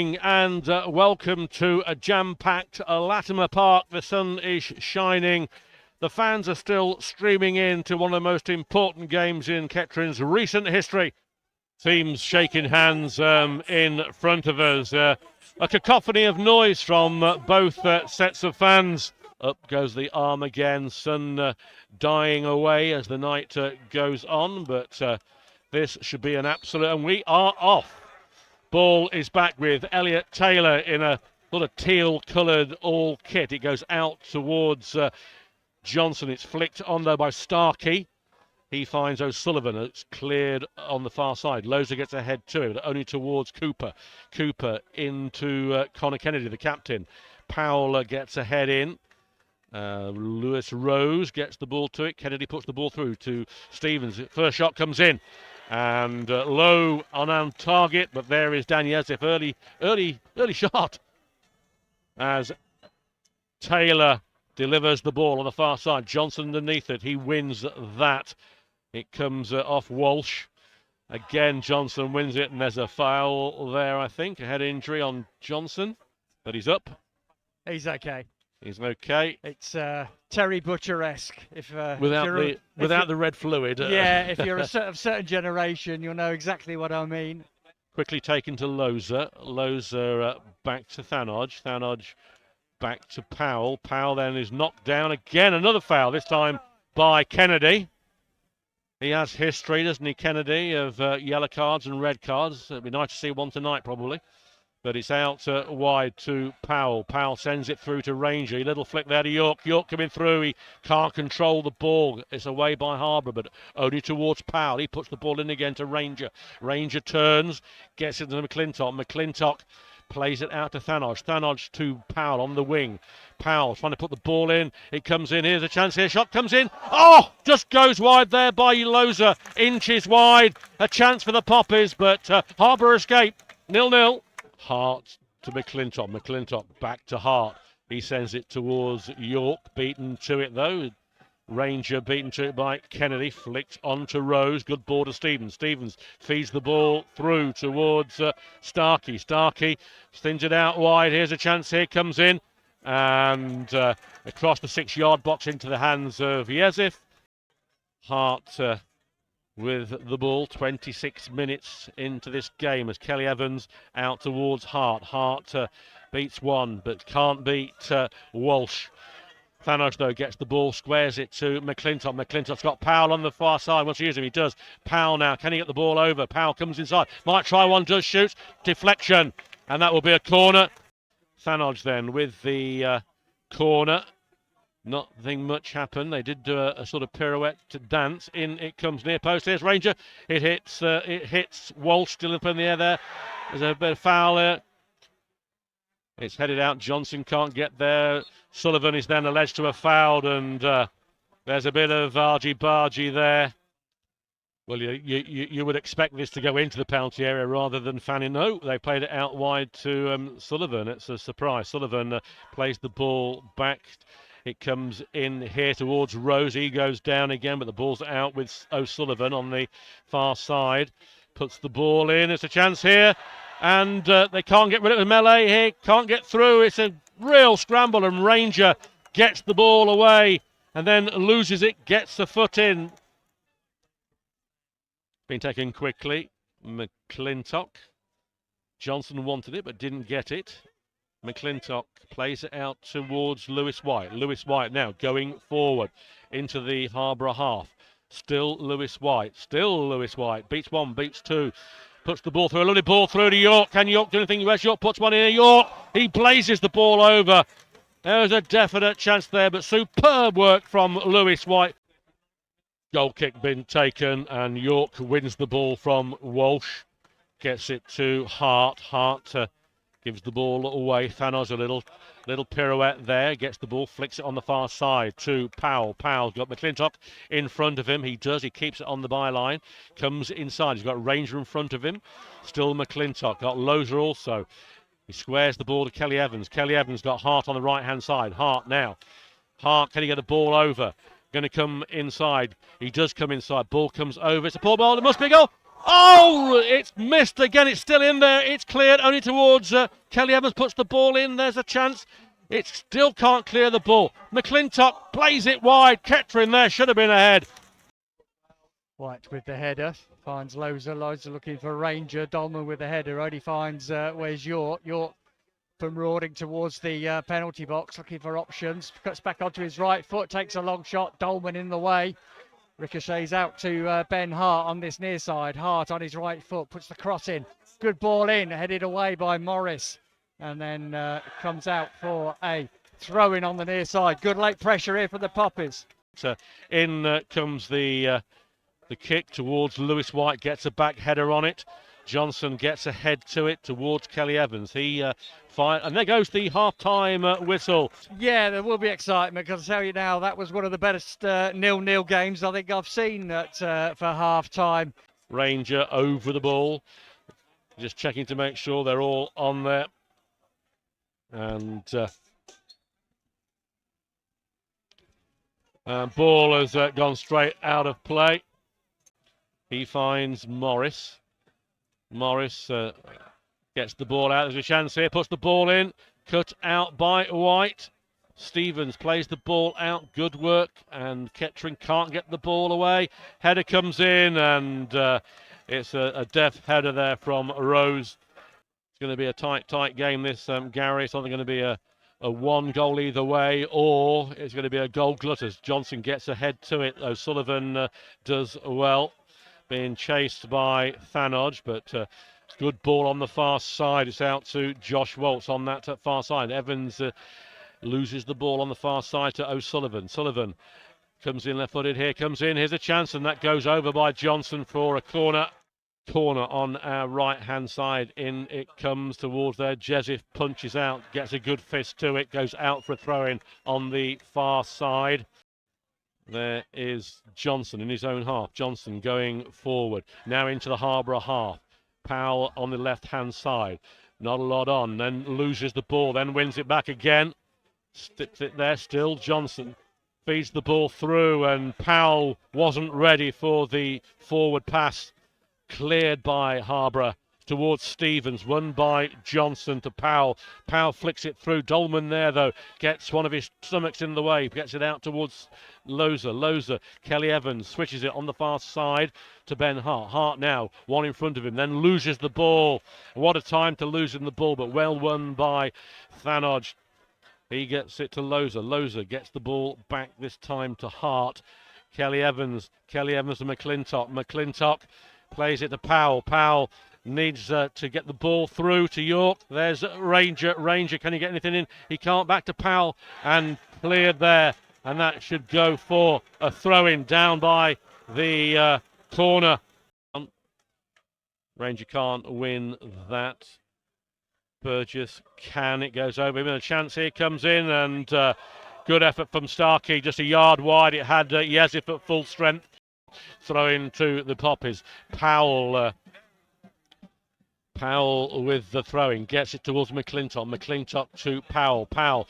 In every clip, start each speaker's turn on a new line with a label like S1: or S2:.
S1: evening and welcome to a jam-packed Latimer Park. The sun is shining. The fans are still streaming in to one of the most important games in Kettering's recent history. Teams shaking hands in front of us. A cacophony of noise from both sets of fans. Up goes the arm again, sun dying away as the night goes on, but this should be an absolute, and we are off. Ball is back with Elliot Taylor in a sort of teal-coloured all kit. It goes out towards Johnson. It's flicked on though by Starkey. He finds O'Sullivan. It's cleared on the far side. Loza gets ahead to it, but only towards Cooper. Cooper into Connor Kennedy, the captain. Powell gets ahead in. Lewis Rose gets the ball to it. Kennedy puts the ball through to Stevens. First shot comes in. And low on target, but there is Dan Yezif. Early shot as Taylor delivers the ball on the far side. Johnson underneath it. He wins that. It comes off Walsh. Again, Johnson wins it, and there's a foul there, I think. A head injury on Johnson, but he's up.
S2: He's okay.
S1: He's okay.
S2: It's Terry Butcher-esque.
S1: Without the red fluid.
S2: Yeah, if you're a certain generation, you'll know exactly what I mean.
S1: Quickly taken to Loza. Loza back to Thanodge. Thanodge back to Powell. Powell then is knocked down again. Another foul, this time by Kennedy. He has history, doesn't he, Kennedy, of yellow cards and red cards. It'd be nice to see one tonight, probably. But it's out wide to Powell. Powell sends it through to Ranger. A little flick there to York. York coming through. He can't control the ball. It's away by Harborough, but only towards Powell. He puts the ball in again to Ranger. Ranger turns, gets it to McClintock. McClintock plays it out to Thanodge. Thanodge to Powell on the wing. Powell trying to put the ball in. It comes in. Here's a chance here. Shot comes in. Oh, just goes wide there by Loza. Inches wide. A chance for the Poppies, but Harborough escape. 0-0. Hart to McClintock. McClintock back to Hart. He sends it towards York. Beaten to it though. Ranger beaten to it by Kennedy. Flicked on to Rose. Good ball to Stevens. Stevens feeds the ball through towards Starkey. Starkey spins it out wide. Here's a chance. Here comes in. And across the 6-yard box into the hands of Yezif. Hart with the ball, 26 minutes into this game as Kelly Evans out towards Hart. Hart beats one but can't beat Walsh. Thanodge though gets the ball, squares it to McClintock. McClintock's got Powell on the far side. Wants to use him, he does. Powell now, can he get the ball over? Powell comes inside, might try one, does shoot. Deflection, and that will be a corner. Thanodge then with the corner. Nothing much happened. They did do a sort of pirouette to dance. In it comes near post. Here's Ranger. It hits Walsh, still up in the air there. There's a bit of foul there. It's headed out. Johnson can't get there. Sullivan is then alleged to have fouled, and there's a bit of argy-bargy there. Well, you would expect this to go into the penalty area rather than fanning. No, they played it out wide to Sullivan. It's a surprise. Sullivan plays the ball back. It comes in here towards Rose. He goes down again, but the ball's out with O'Sullivan on the far side. Puts the ball in. It's a chance here. And they can't get rid of the melee here. Can't get through. It's a real scramble, and Ranger gets the ball away and then loses it. Gets the foot in. Been taken quickly. McClintock. Johnson wanted it but didn't get it. McClintock plays it out towards Lewis White. Lewis White now going forward into the Harborough half. Still Lewis White. Still Lewis White. Beats one, beats two. Puts the ball through. A lovely ball through to York. Can York do anything? Where's York? Puts one in. York. He blazes the ball over. There's a definite chance there, but superb work from Lewis White. Goal kick been taken, and York wins the ball from Walsh. Gets it to Hart. Hart gives the ball away. Thanos a little pirouette there. Gets the ball, flicks it on the far side to Powell. Powell's got McClintock in front of him. He does. He keeps it on the byline. Comes inside. He's got Ranger in front of him. Still McClintock. Got Loza also. He squares the ball to Kelly Evans. Kelly Evans got Hart on the right-hand side. Hart now. Hart, can he get the ball over? Going to come inside. He does come inside. Ball comes over. It's a poor ball. It must be a goal. Oh, it's missed again. It's still in there. It's cleared only towards Kelly Evans. Puts the ball in. There's a chance. It still can't clear the ball. McClintock plays it wide. Kettering there should have been ahead.
S2: White with the header, finds Loza. Loza looking for Ranger. Dolman with the header, only finds, where's York? York from Rawding towards the penalty box, looking for options. Cuts back onto his right foot, takes a long shot. Dolman in the way. Ricochets out to Ben Hart on this near side. Hart on his right foot, puts the cross in. Good ball in, headed away by Morris. And then comes out for a throw-in on the near side. Good late pressure here for the Poppies.
S1: In comes the kick towards Lewis White, gets a back header on it. Johnson gets a head to it towards Kelly Evans. He fired, and there goes the half-time whistle.
S2: Yeah, there will be excitement, because I tell you now, that was one of the best 0-0 games I think I've seen for half-time.
S1: Ranger over the ball, just checking to make sure they're all on there. And ball has gone straight out of play. He finds Morris. Morris gets the ball out. There's a chance here. Puts the ball in. Cut out by White. Stevens plays the ball out. Good work. And Kettering can't get the ball away. Header comes in, and it's a deft header there from Rose. It's going to be a tight game, this, Gary. It's either going to be a one goal either way, or it's going to be a goal glut as Johnson gets ahead to it. O'Sullivan does well, being chased by Thanodge, but good ball on the far side. It's out to Josh Waltz on that far side. Evans loses the ball on the far side to O'Sullivan. Sullivan comes in left-footed here, comes in. Here's a chance, and that goes over by Johnson for a corner. Corner on our right-hand side. In it comes towards there. Jezif punches out, gets a good fist to it, goes out for a throw-in on the far side. There is Johnson in his own half. Johnson going forward. Now into the Harborough half. Powell on the left-hand side. Not a lot on. Then loses the ball. Then wins it back again. Sticks it there still. Johnson feeds the ball through, and Powell wasn't ready for the forward pass. Cleared by Harborough towards Stevens, won by Johnson to Powell. Powell flicks it through. Dolman there, though, gets one of his stomachs in the way, gets it out towards Loza. Kelly Evans switches it on the far side to Ben Hart. Hart now, one in front of him, then loses the ball. What a time to lose in the ball, but well won by Thanodge. He gets it to Loza. Loza gets the ball back this time to Hart. Kelly Evans to McClintock. McClintock plays it to Powell. Powell needs to get the ball through to York. There's Ranger. Ranger, can he get anything in? He can't. Back to Powell, and cleared there. And that should go for a throw-in down by the corner. Ranger can't win that. Burgess can. It goes over him. And a chance here comes in, and good effort from Starkey. Just a yard wide. It had Yazif at full strength. Throw into the Poppies. Powell with the throwing, gets it towards McClintock. McClintock to Powell. Powell,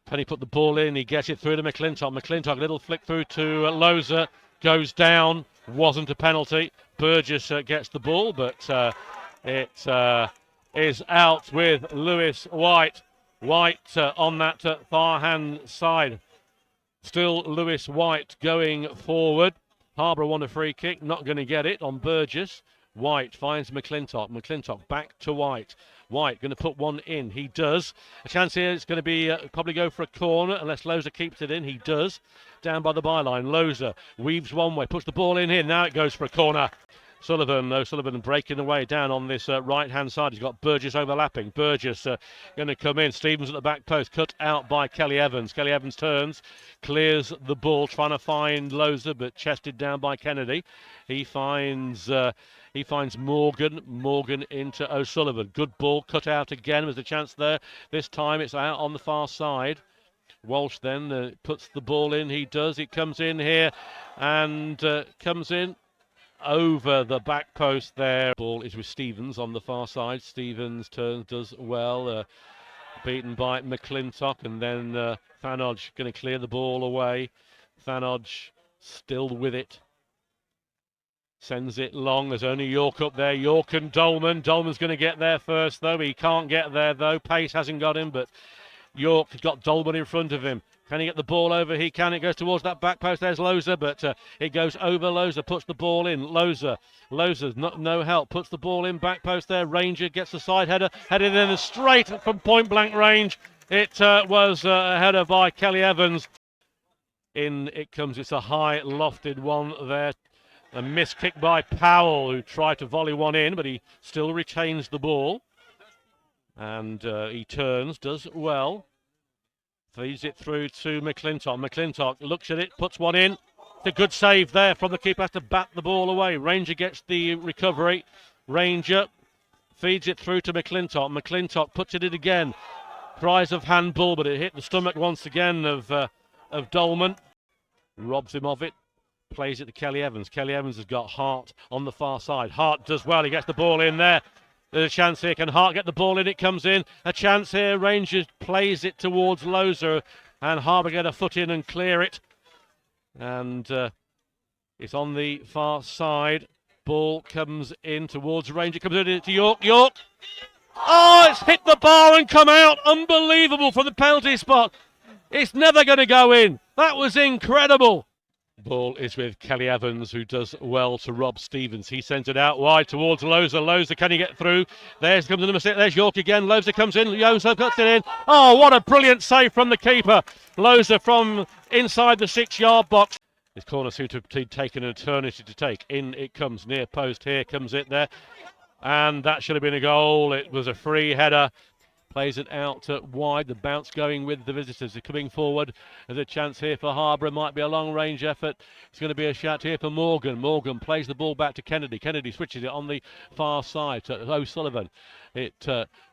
S1: can he put the ball in? He gets it through to McClintock. McClintock, little flick through to Loza, goes down. Wasn't a penalty. Burgess gets the ball, but it is out with Lewis White. White on that far hand side. Still Lewis White going forward. Harborough won a free kick, not going to get it on Burgess. White finds McClintock. McClintock back to White. White going to put one in. He does. A chance here. It's going to be probably go for a corner unless Loza keeps it in. He does. Down by the byline. Loza weaves one way. Puts the ball in here. Now it goes for a corner. O'Sullivan breaking away down on this right-hand side. He's got Burgess overlapping. Burgess going to come in. Stevens at the back post. Cut out by Kelly Evans. Kelly Evans turns, clears the ball, trying to find Loza, but chested down by Kennedy. He finds Morgan. Morgan into O'Sullivan. Good ball cut out again. There's a chance there. This time it's out on the far side. Walsh then puts the ball in. He does. It comes in here and comes in over the back post there. Ball is with Stevens on the far side. Stevens turns, does well. Beaten by McClintock, and then Thanodge going to clear the ball away. Thanodge still with it. Sends it long. There's only York up there. York and Dolman. Dolman's going to get there first, though. He can't get there, though. Pace hasn't got him, but York has got Dolman in front of him. Can he get the ball over? He can. It goes towards that back post. There's Loza, but it goes over Loza. Puts the ball in. Loza's no help. Puts the ball in. Back post there. Ranger gets the side header. Headed in straight from point blank range. It was a header by Kelly Evans. In it comes. It's a high lofted one there. A missed kick by Powell, who tried to volley one in, but he still retains the ball. And he turns, does well. Feeds it through to McClintock. McClintock looks at it, puts one in. It's a good save there from the keeper, has to bat the ball away. Ranger gets the recovery. Ranger feeds it through to McClintock. McClintock puts it in again. Cries of handball, but it hit the stomach once again of Dolman. Robs him of it. Plays it to Kelly Evans. Kelly Evans has got Hart on the far side. Hart does well. He gets the ball in there. There's a chance here. Can Hart get the ball in? It comes in. A chance here. Rangers plays it towards Loza, and Harborough get a foot in and clear it. And it's on the far side. Ball comes in towards Ranger. Comes in to York. York. Oh, it's hit the bar and come out. Unbelievable from the penalty spot. It's never going to go in. That was incredible. Ball is with Kelly Evans, who does well to Rob Stevens. He sends it out wide towards Loza. Loza, can he get through? There's comes the number 6. There's York again. Loza comes in. Loza cuts it in. Oh, what a brilliant save from the keeper. Loza from inside the 6-yard box. This corner seemed to have taken an eternity to take. In it comes, near post. Here comes it there. And that should have been a goal. It was a free header. Plays it out wide. The bounce going with the visitors. They're coming forward. There's a chance here for Harborough. Might be a long-range effort. It's going to be a shout here for Morgan. Morgan plays the ball back to Kennedy. Kennedy switches it on the far side to O'Sullivan. It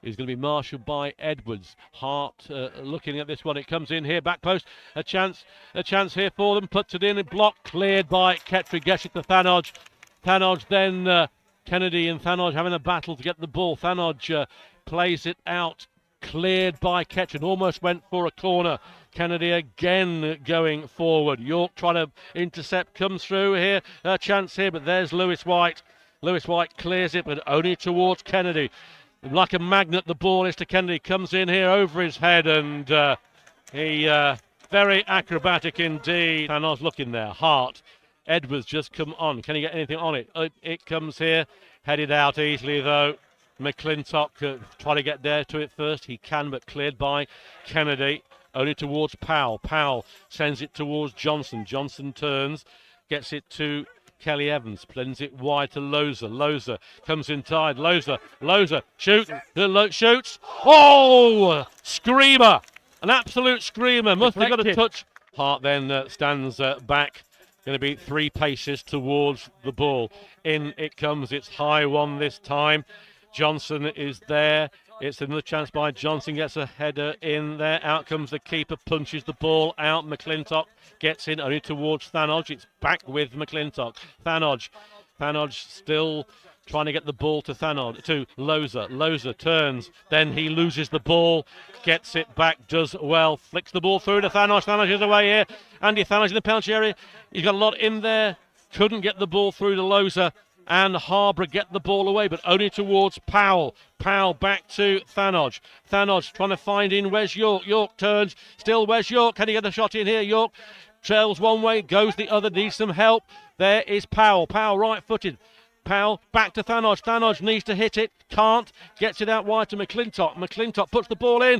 S1: is going to be marshalled by Edwards. Hart looking at this one. It comes in here. Back post. A chance here for them. Puts it in. A block cleared by Kettering. Gets it to Thanodge. Thanodge then Kennedy and Thanodge having a battle to get the ball. Thanodge plays it out. Cleared by Kettering, almost went for a corner. Kennedy again going forward. York trying to intercept, comes through here. A chance here, but there's Lewis White. Lewis White clears it, but only towards Kennedy. Like a magnet, the ball is to Kennedy. Comes in here over his head, and he very acrobatic indeed. And I was looking there. Hart. Edwards just come on. Can he get anything on it? It comes here. Headed out easily, though. McClintock trying to get there to it first. He can, but cleared by Kennedy. Only towards Powell. Powell sends it towards Johnson. Johnson turns, gets it to Kelly Evans. Plends it wide to Loza. Loza comes inside. Loza shoots. Oh! Screamer! An absolute screamer. Must have got a touch. Hart then stands back. Going to be 3 paces towards the ball. In it comes. It's high one this time. Johnson is there. It's another chance by Johnson. Gets a header in there. Out comes the keeper. Punches the ball out. McClintock gets in only towards Thanodge. It's back with McClintock. Thanodge still trying to get the ball to Loza. Loza turns. Then he loses the ball. Gets it back. Does well. Flicks the ball through to Thanodge. Thanodge is away here. Andy Thanodge in the penalty area. He's got a lot in there. Couldn't get the ball through to Loza. And Harborough get the ball away, but only towards Powell. Powell back to Thanodge. Thanodge trying to find in. Where's York? York turns. Still, where's York? Can he get a shot in here? York trails one way, goes the other, needs some help. There is Powell. Powell right-footed. Powell back to Thanodge. Thanodge needs to hit it. Can't. Gets it out wide to McClintock. McClintock puts the ball in.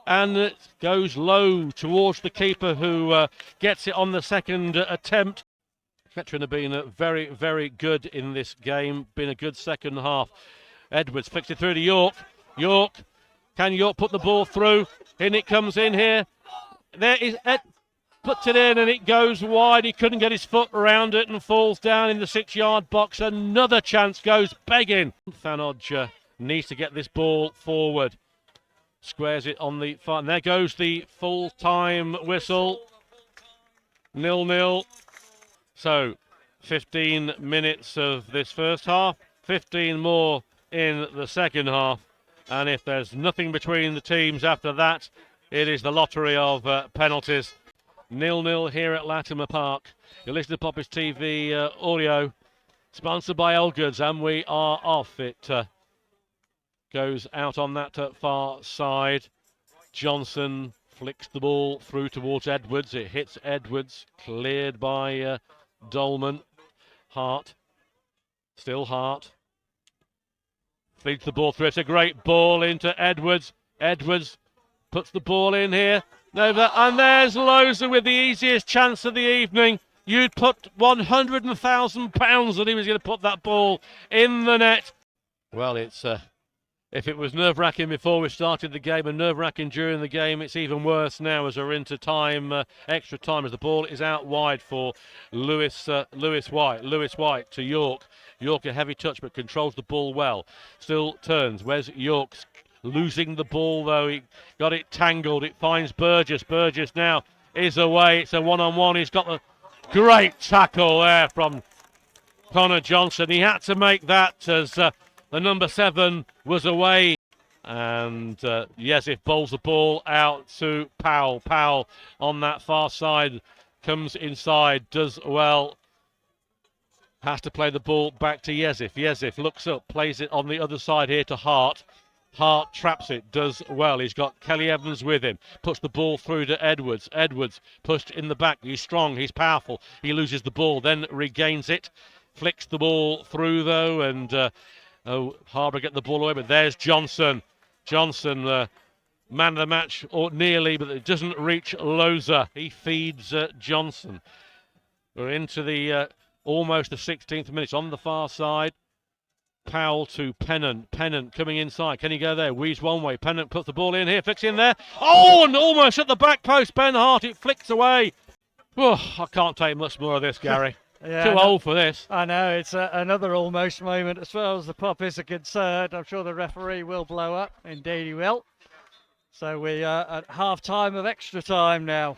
S1: And it goes low towards the keeper, who gets it on the second attempt. Kettering have been very, very good in this game. Been a good second half. Edwards flicks it through to York. Can York put the ball through? In it comes in here. There is puts it in and it goes wide. He couldn't get his foot around it and falls down in the 6-yard box. Another chance goes begging. Thanodge needs to get this ball forward. Squares it on the far. And there goes the full-time whistle. 0-0. So, 15 minutes of this first half, 15 more in the second half. And if there's nothing between the teams after that, it is the lottery of penalties. 0-0 here at Latimer Park. You're listening to Poppers TV audio. Sponsored by Elgoods, and we are off. It goes out on that far side. Johnson flicks the ball through towards Edwards. It hits Edwards, cleared by Dolman. Hart, still Hart. Feeds the ball through. It's a great ball into Edwards. Edwards puts the ball in here. And there's Loza with the easiest chance of the evening. You'd put £100,000 that he was going to put that ball in the net. Well, it's if it was nerve-wracking before we started the game and nerve-wracking during the game, it's even worse now as we're into time, extra time, as the ball is out wide for Lewis White. Lewis White to York. York a heavy touch but controls the ball well. Still turns. Where's York? Losing the ball though. He got it tangled. It finds Burgess. Burgess now is away. It's a one-on-one. He's got the great tackle there from Connor Johnson. He had to make that as the number 7 was away. And Yezif bowls the ball out to Powell. Powell on that far side comes inside, does well. Has to play the ball back to Yezif. Yezif looks up, plays it on the other side here to Hart. Hart traps it, does well. He's got Kelly Evans with him. Puts the ball through to Edwards. Edwards pushed in the back. He's strong, he's powerful. He loses the ball, then regains it. Flicks the ball through though, and Harborough get the ball away, but there's Johnson. Johnson, man of the match, or nearly, but it doesn't reach Loza. He feeds Johnson. We're into the almost the 16th minute. On the far side, Powell to Pennant. Pennant coming inside. Can he go there? Weaves one way. Pennant puts the ball in here. Flicks in there. Oh, and almost at the back post. Ben Hart. It flicks away. Oh, I can't take much more of this, Gary.
S2: Yeah,
S1: Too old for this.
S2: I know. It's another almost moment as far as the pop is concerned. I'm sure the referee will blow up. Indeed he will. So we are at half-time of extra time now.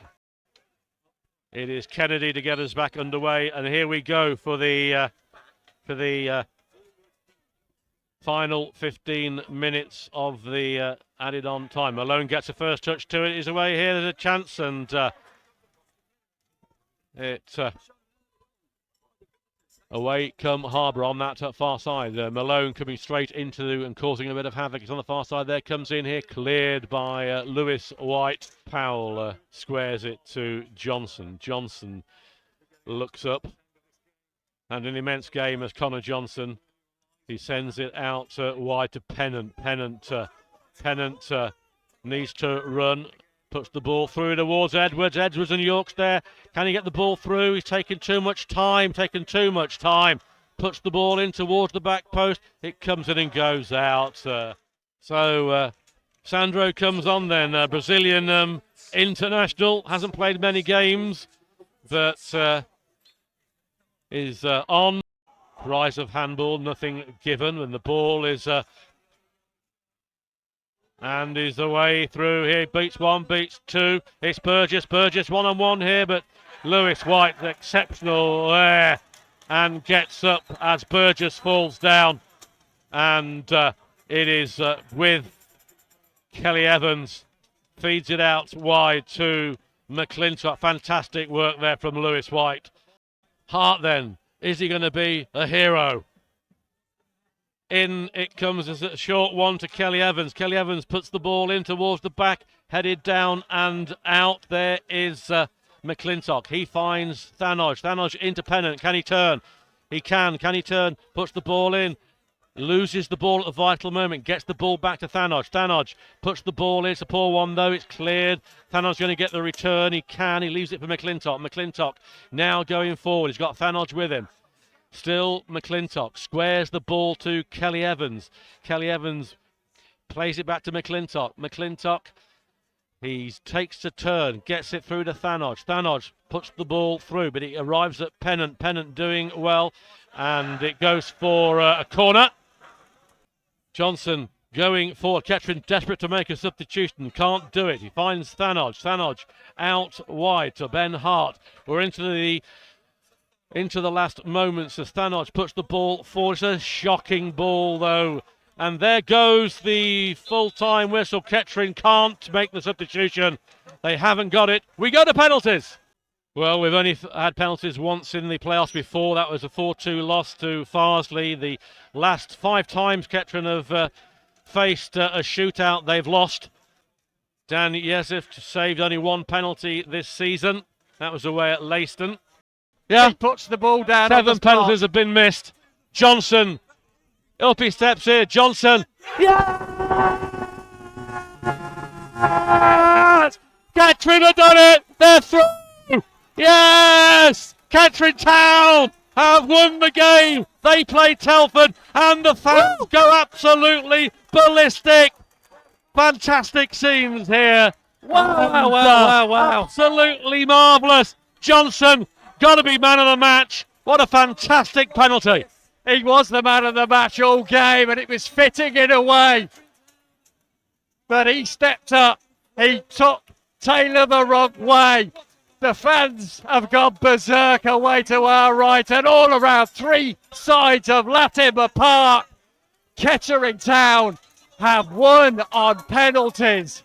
S1: It is Kennedy to get us back underway. And here we go for the final 15 minutes of the added on time. Malone gets a first touch to it. He's away here. There's a chance, and away come Harborough on that far side. Malone coming straight into and causing a bit of havoc. It's on the far side there. Comes in here, cleared by Lewis White. Powell squares it to Johnson. Johnson looks up. And an immense game as Connor Johnson. He sends it out wide to Pennant. Pennant needs to run. Puts the ball through towards Edwards. Edwards and York's there. Can he get the ball through? He's taking too much time. Puts the ball in towards the back post. It comes in and goes out. So Sandro comes on then. Brazilian international. Hasn't played many games, but is on. Rise of handball, nothing given, and the ball is and is away through here. Beats one, beats two. It's Burgess one-on-one here, but Lewis White exceptional there and gets up as Burgess falls down, and it is with Kelly Evans, feeds it out wide to McClintock. Fantastic work there from Lewis White. Hart then. Is he going to be a hero? In it comes as a short one to Kelly Evans. Kelly Evans puts the ball in towards the back, headed down and out. There is McClintock. He finds Thanodge. Thanodge into Pennant. Can he turn? He can. Can he turn? Puts the ball in. Loses the ball at a vital moment. Gets the ball back to Thanodge. Thanodge puts the ball in. It's a poor one though. It's cleared. Thanodge's going to get the return. He can. He leaves it for McClintock. McClintock now going forward. He's got Thanodge with him. Still McClintock. Squares the ball to Kelly Evans. Kelly Evans plays it back to McClintock. McClintock, he takes a turn. Gets it through to Thanodge. Thanodge puts the ball through, but it arrives at Pennant. Pennant doing well. And it goes for a corner. Johnson going forward. Kettering desperate to make a substitution. Can't do it. He finds Thanodge. Thanodge out wide to Ben Hart. We're into the last moments as Thanodge puts the ball forward. It's a shocking ball though. And there goes the full-time whistle. Kettering can't make the substitution. They haven't got it. We go to penalties. Well, we've only had penalties once in the playoffs before. That was a 4-2 loss to Farsley. The last 5 times Kettering have faced a shootout, they've lost. Dan Yesif saved only 1 penalty this season. That was away at Leiston. Yeah,
S2: He puts the ball down.
S1: 7 penalties have been missed. Johnson, up he steps here. Johnson. Yes! Kettering have done it. They're through. Yes! Kettering Town have won the game. They play Telford and the fans go absolutely ballistic. Fantastic scenes here. Wow. Absolutely marvellous. Johnson, got to be man of the match. What a fantastic penalty.
S2: He was the man of the match all game, and it was fitting in a way. But he stepped up. He took Taylor the wrong way. The fans have gone berserk away to our right and all around 3 sides of Latimer Park. Kettering Town have won on penalties.